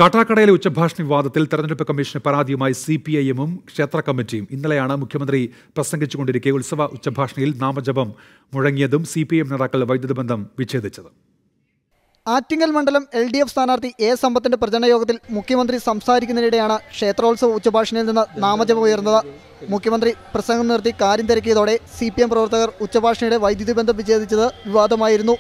കാട്ടാക്കടയിലെ ഉച്ചഭാഷണ വിവാദത്തിൽ തെരഞ്ഞെടുപ്പ് കമ്മീഷന് പരാതിയുമായി CPIM-ഉം ക്ഷേത്ര കമ്മിറ്റിയും ഇന്നലെയാണ് മുഖ്യമന്ത്രി പ്രസംഗിച്ചുകൊണ്ടിരിക്കെ ഉത്സവ ഉച്ചഭാഷണിയിൽ നാമജപം മുഴങ്ങിയതും CPIM നേതാക്കൾ വൈദ്യുതി ബന്ധം വിച്ഛേദിച്ചത്. ആറ്റിങ്ങൽ മണ്ഡലം LDF സ്ഥാനാർത്ഥി A. സമ്പത്തിന്റെ പ്രചരണയോഗത്തിൽ മുഖ്യമന്ത്രി സംസാരിക്കുന്നതിനിടെയാണ് ക്ഷേത്രോത്സവ ഉച്ചഭാഷണിയിൽ നിന്ന് നാമജപം ഉയർന്നത്. മുഖ്യമന്ത്രി പ്രസംഗം നിർത്തി കാര്യം തിരക്കിയതോടെ CPM പ്രവർത്തകർ ഉച്ചഭാഷണിയുടെ വൈദ്യുതി ബന്ധം വിച്ഛേദിച്ചത് വിവാദമായിരുന്നു.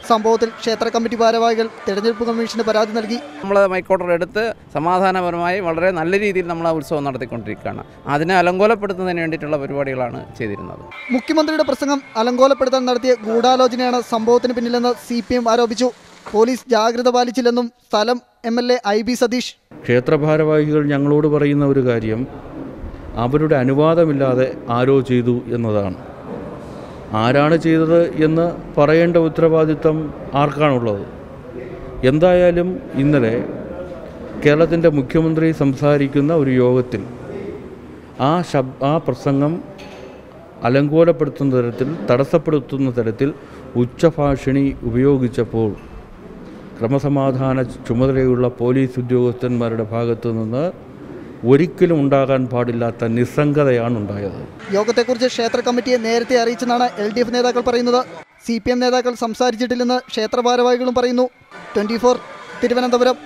സംഭവത്തിൽ ക്ഷേത്ര കമ്മിറ്റി ഭാരവാഹികൾ തെരഞ്ഞെടുപ്പ് കമ്മീഷന് പരാതി നൽകി. നമ്മൾ മൈക്കോട്ടർ എടുത്ത് സമാധാനപരമായി വളരെ നല്ല രീതിയിൽ നമ്മൾ ആ ഉത്സവം നടത്തിക്കൊണ്ടിരിക്കുകയാണ്. അതിനെ അലങ്കോലപ്പെടുത്തുന്നതിന് വേണ്ടിയിട്ടുള്ള പരിപാടികളാണ് ചെയ്തിരുന്നത്. മുഖ്യമന്ത്രിയുടെ പ്രസംഗം അലങ്കോലപ്പെടുത്താൻ നടത്തിയ ഗൂഢാലോചനയാണ് സംഭവത്തിന് പിന്നിലെന്ന് CPM ആരോപിച്ചു. പോലീസ് ജാഗ്രത പാലിച്ചില്ലെന്നും സ്ഥലം MLA IB സതീഷ്. ക്ഷേത്ര ഭാരവാഹികൾ ഞങ്ങളോട് പറയുന്ന ഒരു കാര്യം അവരുടെ അനുവാദമില്ലാതെ ആരോ ചെയ്തു എന്നതാണ്. ആരാണ് ചെയ്തത് എന്ന് പറയേണ്ട ഉത്തരവാദിത്തം ആർക്കാണുള്ളത്? എന്തായാലും ഇന്നലെ കേരളത്തിൻ്റെ മുഖ്യമന്ത്രി സംസാരിക്കുന്ന ഒരു യോഗത്തിൽ ആ പ്രസംഗം അലങ്കോലപ്പെടുത്തുന്ന തരത്തിൽ, തടസ്സപ്പെടുത്തുന്ന തരത്തിൽ ഉച്ചഭാഷിണി ഉപയോഗിച്ചപ്പോൾ ക്രമസമാധാന ചുമതലയുള്ള പോലീസ് ഉദ്യോഗസ്ഥന്മാരുടെ ഭാഗത്തു നിന്ന് ഒരിക്കലും ഉണ്ടാകാൻ പാടില്ലാത്ത നിസ്സംഗതയാണ് ഉണ്ടായത്. യോഗത്തെക്കുറിച്ച് ക്ഷേത്ര കമ്മിറ്റിയെ നേരത്തെ അറിയിച്ചെന്നാണ് LDF നേതാക്കൾ പറയുന്നത്. CPM നേതാക്കൾ സംസാരിച്ചിട്ടില്ലെന്ന് ക്ഷേത്ര ഭാരവാഹികളും പറയുന്നു. 24 തിരുവനന്തപുരം.